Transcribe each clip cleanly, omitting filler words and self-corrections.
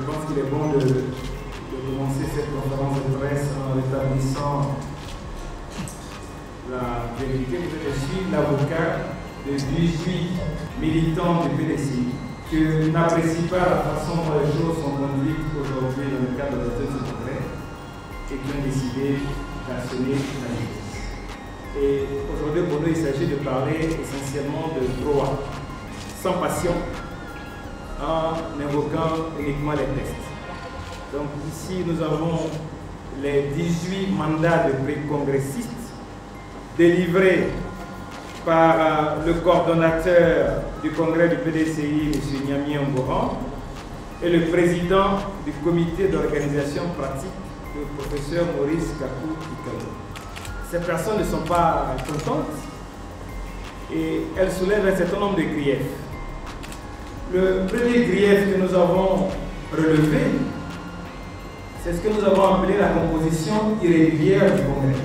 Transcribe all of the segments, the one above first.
pense qu'il est bon de commencer cette conférence de presse en rétablissant la vérité. Je suis l'avocat de 18 militants du PDCI qui n'apprécient pas la façon dont les choses sont conduites aujourd'hui dans le cadre de ce congrès et qui ont décidé d'actionner la justice. Et aujourd'hui, pour nous, il s'agit de parler essentiellement de droit, sans passion, en invoquant uniquement les textes. Donc ici, nous avons les 18 mandats de pré-congressistes délivrés par le coordonnateur du congrès du PDCI, M. Niami Ngoran, et le président du comité d'organisation pratique, le professeur Maurice Kakou-Ikalo. Ces personnes ne sont pas contentes et elles soulèvent un certain nombre de griefs. Le premier grief que nous avons relevé, c'est ce que nous avons appelé la composition irrégulière du congrès.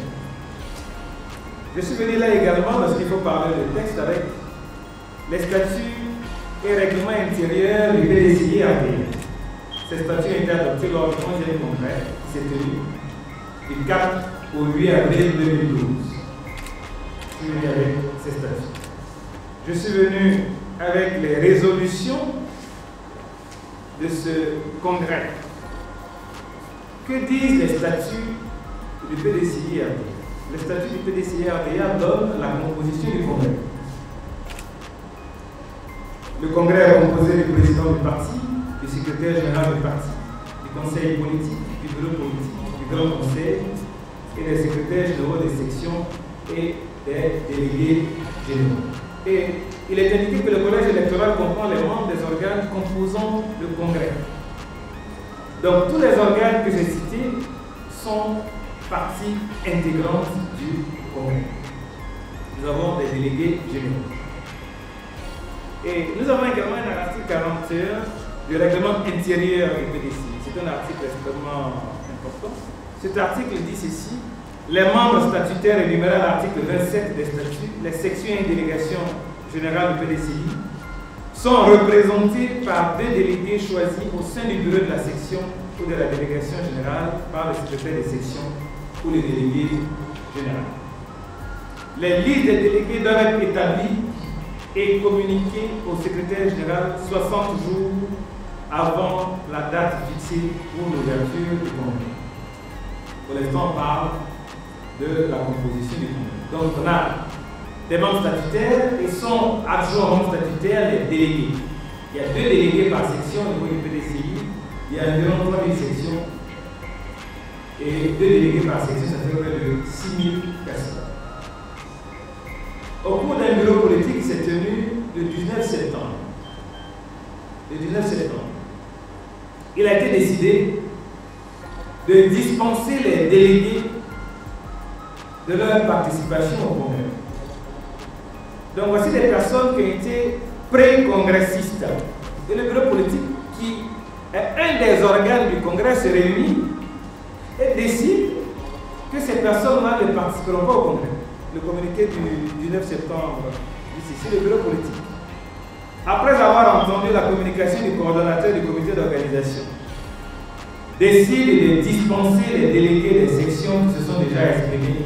Je suis venu là également parce qu'il faut parler de texte avec les statuts et règlements intérieurs du PDCI AD. Ces statuts ont été adoptés lors du 11e congrès qui s'est tenu du 4 au 8 avril 2012. Je suis venu avec ces statuts. Je suis venu avec les résolutions de ce congrès. Que disent les statuts du PDCI AD? Les statuts du PDCI AD donnent la composition du congrès. Le congrès est composé du président du parti, du secrétaire général du parti, du conseil politique, du bureau politique, du grand conseil et des secrétaires généraux des sections et des délégués généraux. Et il est indiqué que le collège électoral comprend les membres des organes composant le congrès. Donc tous les organes que j'ai cités sont partie intégrante du congrès. Nous avons des délégués généraux. Et nous avons également un article 41 du règlement intérieur du PDCI. C'est un article extrêmement important. Cet article dit ceci: les membres statutaires énumérés à l'article 27 des statuts, les sections et délégations générales du PDCI sont représentés par deux délégués choisis au sein du bureau de la section ou de la délégation générale par le secrétaire des sections ou les délégués généraux. Les listes des délégués doivent être établies et communiquées au secrétaire général 60 jours avant la date fixée pour l'ouverture du congrès. Pour l'instant, on parle de la composition du congrès. Donc, on a des membres statutaires et sont adjoints aux membres statutaires les délégués. Il y a 2 délégués par section au niveau du PDCI. Il y a environ 3000 sections. Et 2 délégués par section, ça fait près de 6000 personnes. Au cours d'un bureau politique qui s'est tenu le 19 septembre, il a été décidé de dispenser les délégués de leur participation au congrès. Donc voici des personnes qui ont été pré-congressistes. Et le bureau politique, qui est un des organes du congrès, se réunit et décide que ces personnes-là ne participeront pas au congrès. Le communiqué du 19 septembre, c'est le bureau politique. Après avoir entendu la communication du coordonnateur du comité d'organisation, décide de dispenser les délégués des sections qui se sont déjà exprimés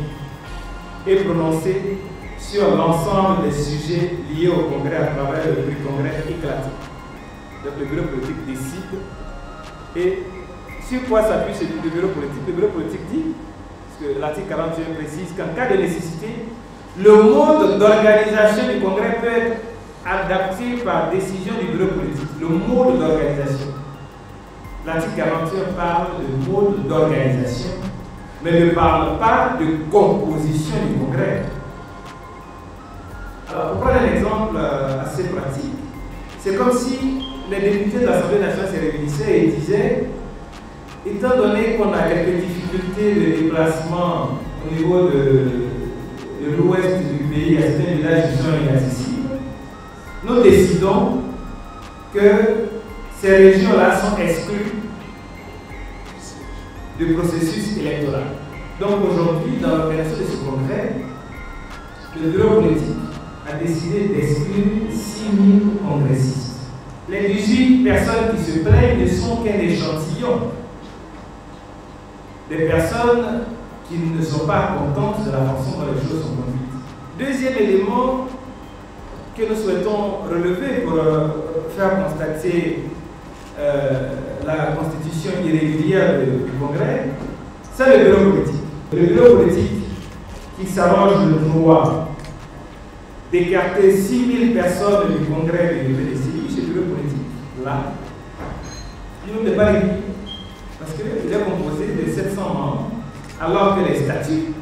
et prononcés sur l'ensemble des sujets liés au congrès à travers le pré-congrès éclaté. Donc le bureau politique décide. Et sur quoi s'appuie le bureau politique? Le bureau politique dit, parce que l'article 41 précise qu'en cas de nécessité, le mode d'organisation du congrès peut être adapté par décision du bureau politique. Le mode d'organisation. L'article 41 parle de mode d'organisation, mais ne parle pas de composition du congrès. Alors, pour prendre un exemple assez pratique, c'est comme si les députés de l'Assemblée nationale se réunissaient et disaient, étant donné qu'on a quelques difficultés de déplacement au niveau de l'ouest du pays, à certains villages qui sont inaccessibles, nous décidons que ces régions-là sont exclues du processus électoral. Donc aujourd'hui, dans l'organisation de ce congrès, le bureau politique a décidé d'exclure 6000 congressistes. les 18 personnes qui se plaignent ne sont qu'un échantillon des personnes qui ne sont pas contentes de la façon dont les choses sont conduites. Deuxième élément que nous souhaitons relever pour faire constater la constitution irrégulière du Congrès, c'est le bureau politique. Le bureau politique qui s'arrange le droit d'écarter 6 000 personnes du Congrès du PDCI, ce bureau politique-là, il n'est pas régulier parce qu'il est composé de 700 membres, alors que les statuts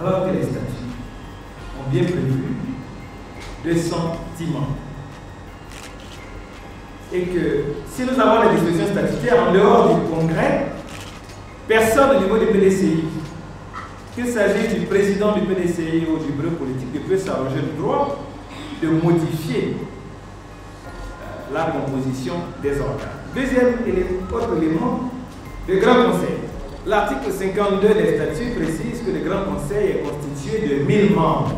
ont bien prévu 210 membres. Et que si nous avons les dispositions statutaires en dehors du Congrès, personne au niveau du PDCI, qu'il s'agisse du président du PDCI ou du bureau politique, ne peut s'arroger le droit de modifier la composition des organes. Deuxième autre élément, le Grand Conseil. L'article 52 des statuts précise que le Grand Conseil est constitué de 1000 membres.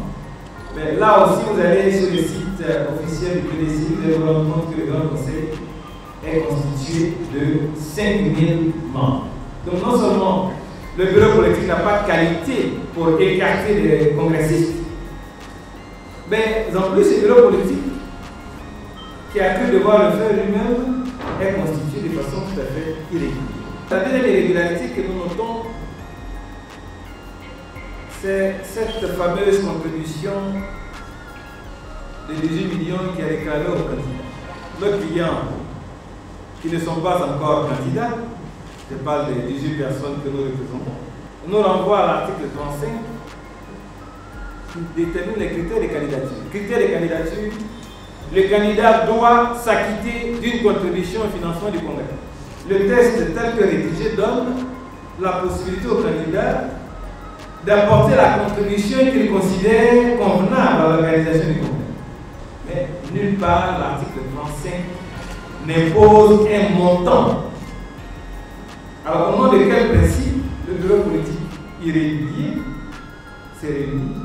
Mais là aussi, vous allez sur le site officiel du PDCI, vous allez vous rendre compte que le Grand Conseil est constitué de 5000 membres. Donc non seulement le bureau politique n'a pas de qualité pour écarter les congressistes, mais en plus, le bureau politique, qui a cru devoir le faire lui-même, est constitué de façon tout à fait irrégulière. La deuxième irrégularité que nous notons, c'est cette fameuse contribution de 18 millions qui est réclamée aux candidats. Nos clients qui ne sont pas encore candidats, je parle des 18 personnes que nous représentons, nous renvoie à l'article 35 qui détermine les critères de candidature. Critères de candidature, le candidat doit s'acquitter d'une contribution au financement du Congrès. Le texte tel que rédigé donne la possibilité au candidat d'apporter la contribution qu'il considère convenable à l'organisation du Congrès. Mais nulle part l'article 35 n'impose un montant. Alors au nom de quel principe le bureau politique irrégulier se réunit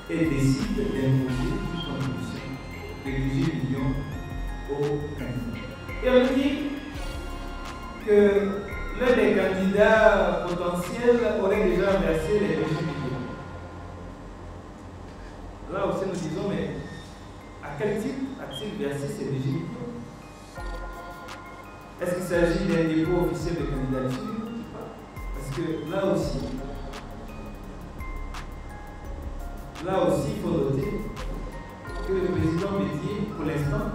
et décide d'imposer une contribution de 18 millions aux candidats. Et on dit que l'un des candidats potentiels aurait déjà versé les 18 millions. Là aussi nous disons, mais à quel type a-t-il versé ces 18 millions? Est-ce qu'il s'agit d'un dépôt officiel de candidature? Parce que là aussi, il faut noter que le président Bédier, pour l'instant,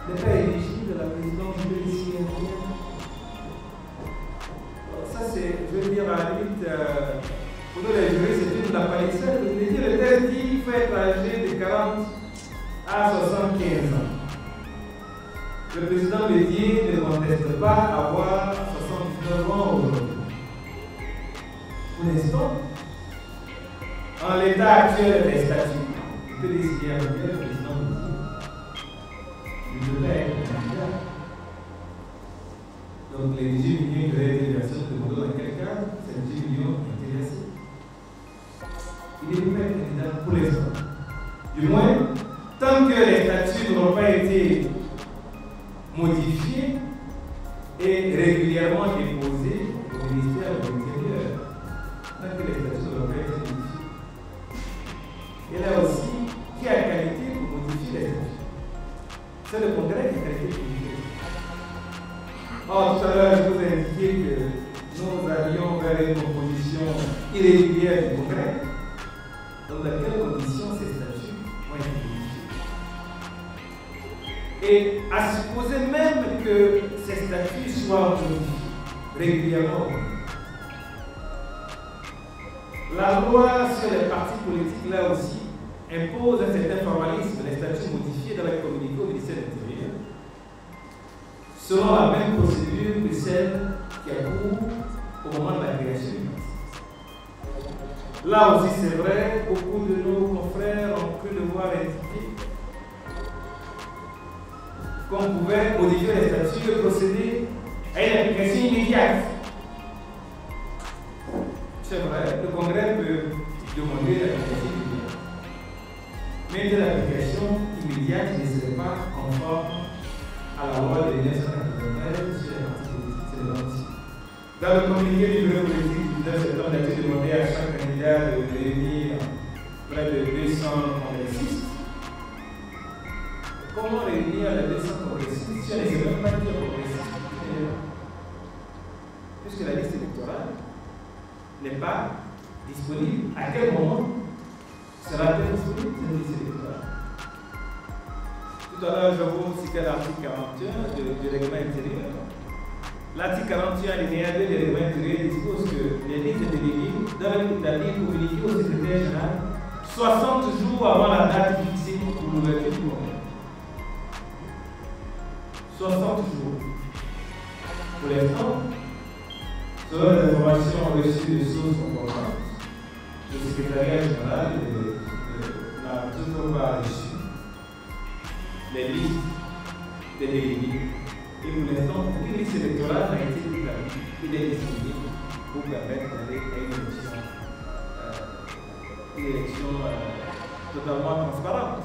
n'est pas éligible à la présidence du PDCI. Ça, c'est, je veux dire, à la limite, pour nous les juristes, c'est une lapalissade. Le texte dit qu'il faut être âgé de 40 à 75 ans. Le président Bédier ne conteste pas avoir 79 ans aujourd'hui. Pour l'instant, en l'état actuel des statuts, il peut décider à lequel le président Bédier il devrait être candidat. Donc les 18 millions qui auraient été versés de dans quel cas, ces 18 millions ont été versés. Il est devrait être candidat pour l'instant. Du moins, tant que les statuts n'auront pas été modifiés et régulièrement déposés au ministère de l'Intérieur, tant que les statuts n'auront pas été modifiés. Et là aussi, qui a qualité pour modifier les statuts? C'est le Congrès qui a qualité pour modifier. Or, tout à l'heure, je vous ai indiqué que nous allions vers une composition irrégulière du Congrès, dans laquelle conditions ces statuts ont été modifiés. Et à supposer même que ces statuts soient modifiés régulièrement. La loi sur les partis politiques, là aussi, impose un certain formalisme, les statuts modifiés dans les communiqués au ministère de l'Intérieur, selon la même procédure que celle qui a cours au moment de la création du parti. Là aussi, c'est vrai, beaucoup de nos confrères ont cru devoir indiquer qu'on pouvait modifier les statuts et procéder à une application immédiate. C'est vrai, le Congrès peut demander l'application immédiate. Mais de l'application immédiate ne serait pas conforme à la loi de 1993 sur les partis politiques. C'est le aussi. Dans le communiqué du bureau politique du 9 septembre, il a été demandé à chaque candidat de réunir près de 200 congressistes. Comment réunir les 200 congressistes si on ne sait même pas qui est congressiste? Puisque la liste électorale n'est pas disponible. À quel moment sera-t-elle disponible cette liste électorale? Tout à l'heure, je vous citais l'article 41 du règlement intérieur. L'article 41 alinéa 2 du règlement intérieur dispose que les listes déléguées doivent être communiquées au secrétaire général 60 jours avant la date fixée pour l'ouverture du congrès. 60 jours. Pour l'instant, selon les informations reçues de sources importantes, le secrétariat général n'a toujours pas reçu les listes des délégués. Et pour l'instant, aucune liste électorale n'a été établie. Il est disponible pour permettre d'aller à une élection totalement transparente.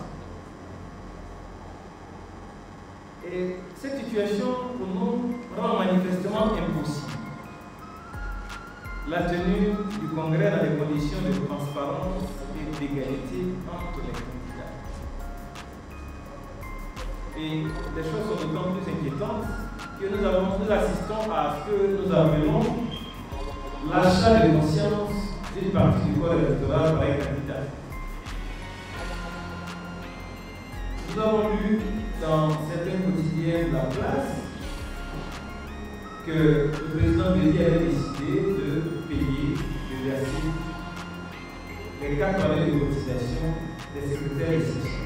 Et cette situation, pour nous, rend manifestement impossible la tenue du congrès dans les conditions de transparence et d'égalité entre les candidats. Et les choses sont d'autant plus inquiétantes que nous assistons à ce que nous appelons l'achat de conscience d'une partie du corps électoral par un candidat. Nous avons lu dans certains quotidiens de la place que le président Bédi avait décidé de payer, de verser les 4 années de cotisation des secrétaires de section.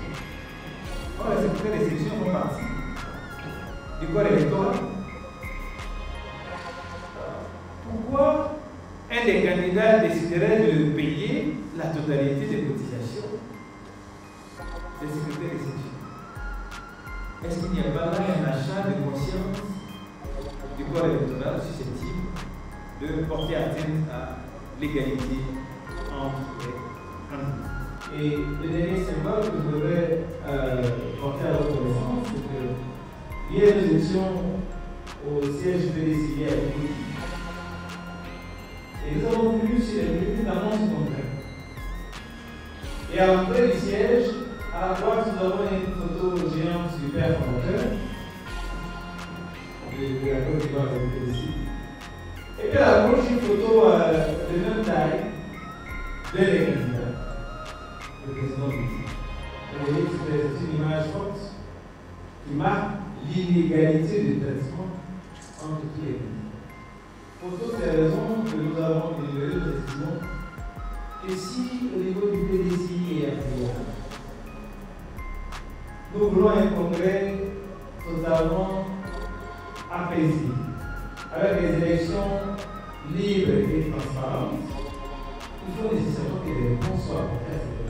Or, les secrétaires de section font partie du corps électoral. Pourquoi un des candidats déciderait de payer la totalité des cotisations des secrétaires de section? Est-ce qu'il n'y a pas là un achat de conscience du corps électoral susceptible de porter atteinte à l'égalité entre les candidats? Et le dernier symbole que je voudrais porter à votre connaissance, c'est que hier nous étions au siège PDCI à Boukoudi. Et nous avons vu sur les murs une annonce concrète. Et à l'entrée du siège, à droite, nous avons une photo géante du père fondateur de la Côte d'Ivoire de PDCI. Et puis à gauche, une photo de même taille de les candidats. Le président Bédi. Vous voyez que c'est une image forte qui marque l'inégalité de traitement entre tous les candidats. Pour toutes ces raisons que nous avons délivré, nous estimons que si au niveau du PDCI et RPA, nous voulons un congrès totalement apaisé, avec des élections libres et transparentes, il faut nécessairement que les réponses soient apportées à cette